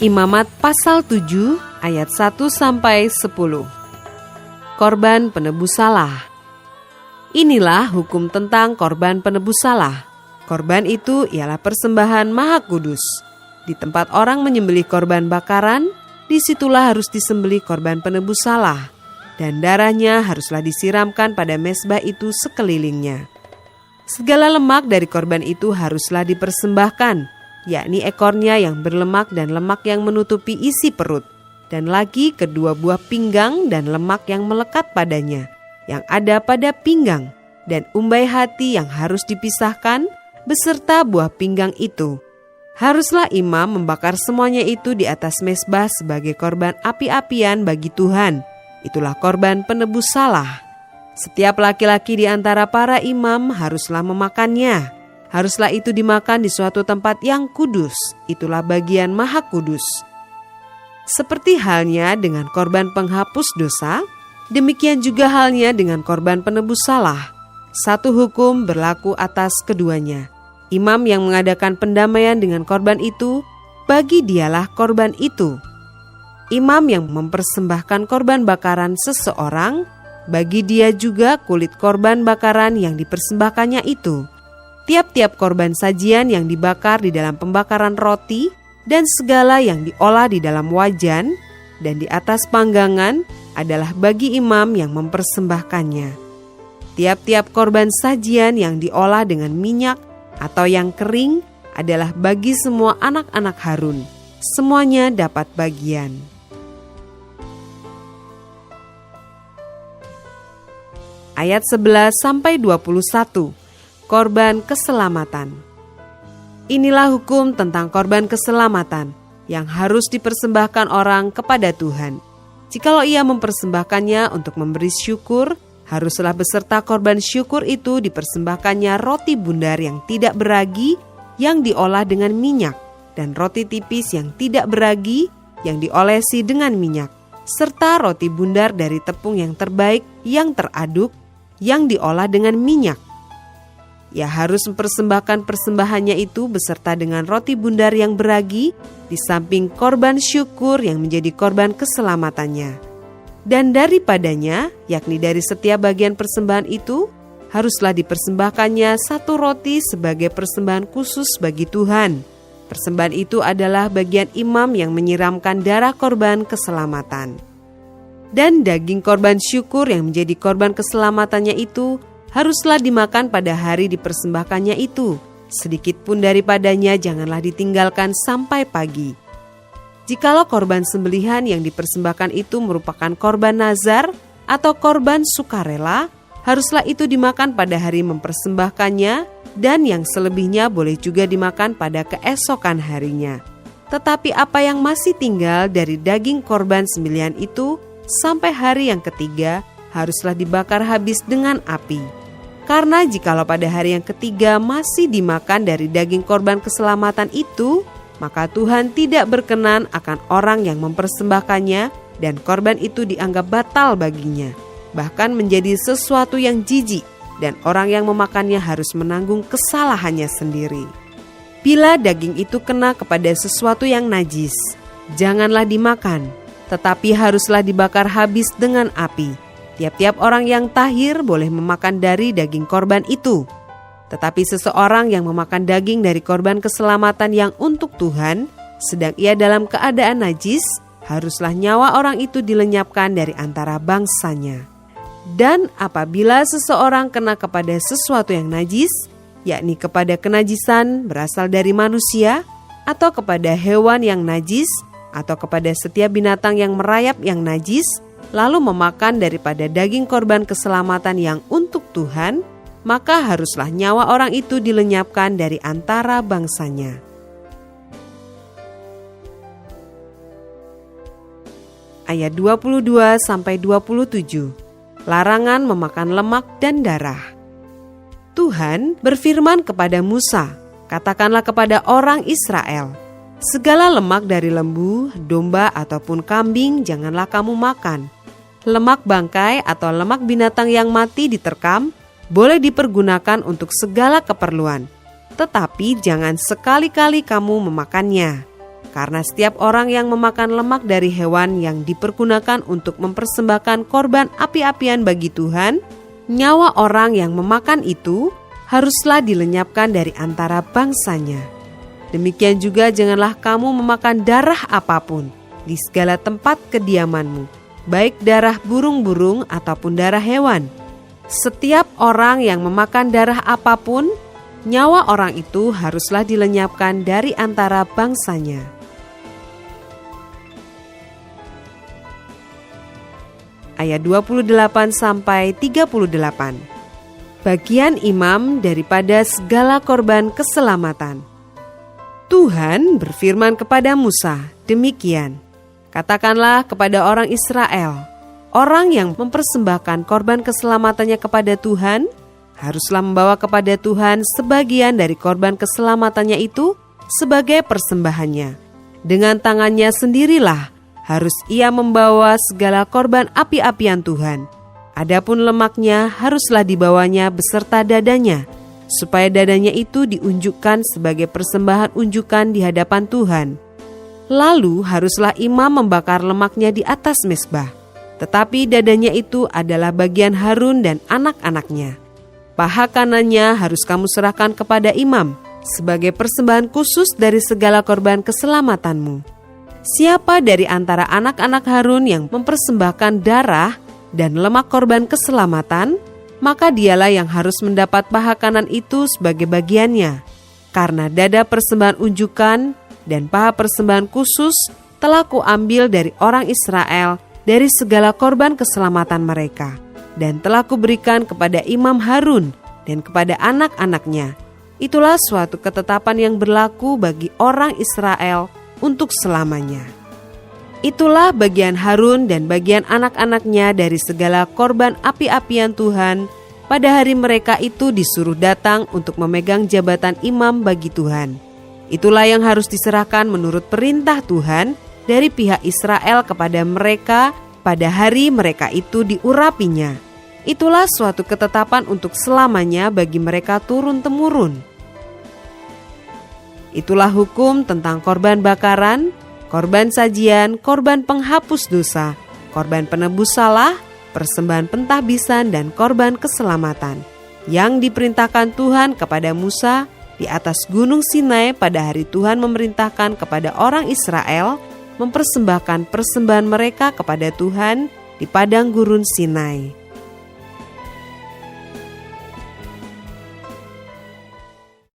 Imamat pasal 7 ayat 1-10. Korban penebus salah. Inilah hukum tentang korban penebus salah. Korban itu ialah persembahan maha kudus. Di tempat orang menyembelih korban bakaran, disitulah harus disembelih korban penebus salah, dan darahnya haruslah disiramkan pada mezbah itu sekelilingnya. Segala lemak dari korban itu haruslah dipersembahkan, yakni ekornya yang berlemak dan lemak yang menutupi isi perut, dan lagi kedua buah pinggang dan lemak yang melekat padanya, yang ada pada pinggang, dan umbai hati yang harus dipisahkan, beserta buah pinggang itu. Haruslah imam membakar semuanya itu di atas mezbah sebagai korban api-apian bagi Tuhan. Itulah korban penebus salah. Setiap laki-laki di antara para imam haruslah memakannya. Haruslah itu dimakan di suatu tempat yang kudus. Itulah bagian maha kudus. Seperti halnya dengan korban penghapus dosa, demikian juga halnya dengan korban penebus salah. Satu hukum berlaku atas keduanya. Imam yang mengadakan pendamaian dengan korban itu, bagi dialah korban itu. Imam yang mempersembahkan korban bakaran seseorang, bagi dia juga kulit korban bakaran yang dipersembahkannya itu. Tiap-tiap korban sajian yang dibakar di dalam pembakaran roti dan segala yang diolah di dalam wajan dan di atas panggangan adalah bagi imam yang mempersembahkannya. Tiap-tiap korban sajian yang diolah dengan minyak atau yang kering adalah bagi semua anak-anak Harun. Semuanya dapat bagian. Ayat 11-21. Korban keselamatan. Inilah hukum tentang korban keselamatan yang harus dipersembahkan orang kepada Tuhan. Jikalau ia mempersembahkannya untuk memberi syukur, haruslah beserta korban syukur itu dipersembahkannya roti bundar yang tidak beragi yang diolah dengan minyak, dan roti tipis yang tidak beragi yang diolesi dengan minyak, serta roti bundar dari tepung yang terbaik yang teraduk yang diolah dengan minyak. Ia harus mempersembahkan persembahannya itu beserta dengan roti bundar yang beragi di samping korban syukur yang menjadi korban keselamatannya. Dan daripadanya, yakni dari setiap bagian persembahan itu, haruslah dipersembahkannya satu roti sebagai persembahan khusus bagi Tuhan. Persembahan itu adalah bagian imam yang menyiramkan darah korban keselamatan. Dan daging korban syukur yang menjadi korban keselamatannya itu haruslah dimakan pada hari dipersembahkannya itu. Sedikit pun daripadanya janganlah ditinggalkan sampai pagi. Jikalau korban sembelihan yang dipersembahkan itu merupakan korban nazar atau korban sukarela, haruslah itu dimakan pada hari mempersembahkannya, dan yang selebihnya boleh juga dimakan pada keesokan harinya. Tetapi apa yang masih tinggal dari daging korban sembelihan itu sampai hari yang ketiga haruslah dibakar habis dengan api. Karena jikalau pada hari yang ketiga masih dimakan dari daging korban keselamatan itu, maka Tuhan tidak berkenan akan orang yang mempersembahkannya, dan korban itu dianggap batal baginya, bahkan menjadi sesuatu yang jijik, dan orang yang memakannya harus menanggung kesalahannya sendiri. Bila daging itu kena kepada sesuatu yang najis, janganlah dimakan, tetapi haruslah dibakar habis dengan api. Tiap-tiap orang yang tahir boleh memakan dari daging korban itu. Tetapi seseorang yang memakan daging dari korban keselamatan yang untuk Tuhan, sedang ia dalam keadaan najis, haruslah nyawa orang itu dilenyapkan dari antara bangsanya. Dan apabila seseorang kena kepada sesuatu yang najis, yakni kepada kenajisan berasal dari manusia, atau kepada hewan yang najis, atau kepada setiap binatang yang merayap yang najis, lalu memakan daripada daging korban keselamatan yang untuk Tuhan, maka haruslah nyawa orang itu dilenyapkan dari antara bangsanya. Ayat 22-27. Larangan memakan lemak dan darah. Tuhan berfirman kepada Musa, "Katakanlah kepada orang Israel, segala lemak dari lembu, domba ataupun kambing janganlah kamu makan. Lemak bangkai atau lemak binatang yang mati diterkam boleh dipergunakan untuk segala keperluan, tetapi jangan sekali-kali kamu memakannya. Karena setiap orang yang memakan lemak dari hewan yang dipergunakan untuk mempersembahkan korban api-apian bagi Tuhan, nyawa orang yang memakan itu haruslah dilenyapkan dari antara bangsanya. Demikian juga janganlah kamu memakan darah apapun di segala tempat kediamanmu, baik darah burung-burung ataupun darah hewan. Setiap orang yang memakan darah apapun, nyawa orang itu haruslah dilenyapkan dari antara bangsanya. Ayat 28-38. Bagian imam daripada segala korban keselamatan. Tuhan berfirman kepada Musa, demikian, katakanlah kepada orang Israel, orang yang mempersembahkan korban keselamatannya kepada Tuhan, haruslah membawa kepada Tuhan sebagian dari korban keselamatannya itu sebagai persembahannya. Dengan tangannya sendirilah harus ia membawa segala korban api-apian Tuhan. Adapun lemaknya haruslah dibawanya beserta dadanya, supaya dadanya itu diunjukkan sebagai persembahan unjukan di hadapan Tuhan. Lalu haruslah imam membakar lemaknya di atas mezbah, tetapi dadanya itu adalah bagian Harun dan anak-anaknya. Paha kanannya harus kamu serahkan kepada imam sebagai persembahan khusus dari segala korban keselamatanmu. Siapa dari antara anak-anak Harun yang mempersembahkan darah dan lemak korban keselamatan, maka dialah yang harus mendapat paha kanan itu sebagai bagiannya. Karena dada persembahan unjukan dan paha persembahan khusus telah kuambil dari orang Israel dari segala korban keselamatan mereka, dan telah kuberikan kepada imam Harun dan kepada anak-anaknya. Itulah suatu ketetapan yang berlaku bagi orang Israel untuk selamanya. Itulah bagian Harun dan bagian anak-anaknya dari segala korban api-apian Tuhan. Pada hari mereka itu disuruh datang untuk memegang jabatan imam bagi Tuhan. Itulah yang harus diserahkan menurut perintah Tuhan dari pihak Israel kepada mereka pada hari mereka itu diurapinya. Itulah suatu ketetapan untuk selamanya bagi mereka turun-temurun. Itulah hukum tentang korban bakaran, korban sajian, korban penghapus dosa, korban penebus salah, persembahan pentahbisan, dan korban keselamatan yang diperintahkan Tuhan kepada Musa di atas gunung Sinai pada hari Tuhan memerintahkan kepada orang Israel mempersembahkan persembahan mereka kepada Tuhan di padang gurun Sinai.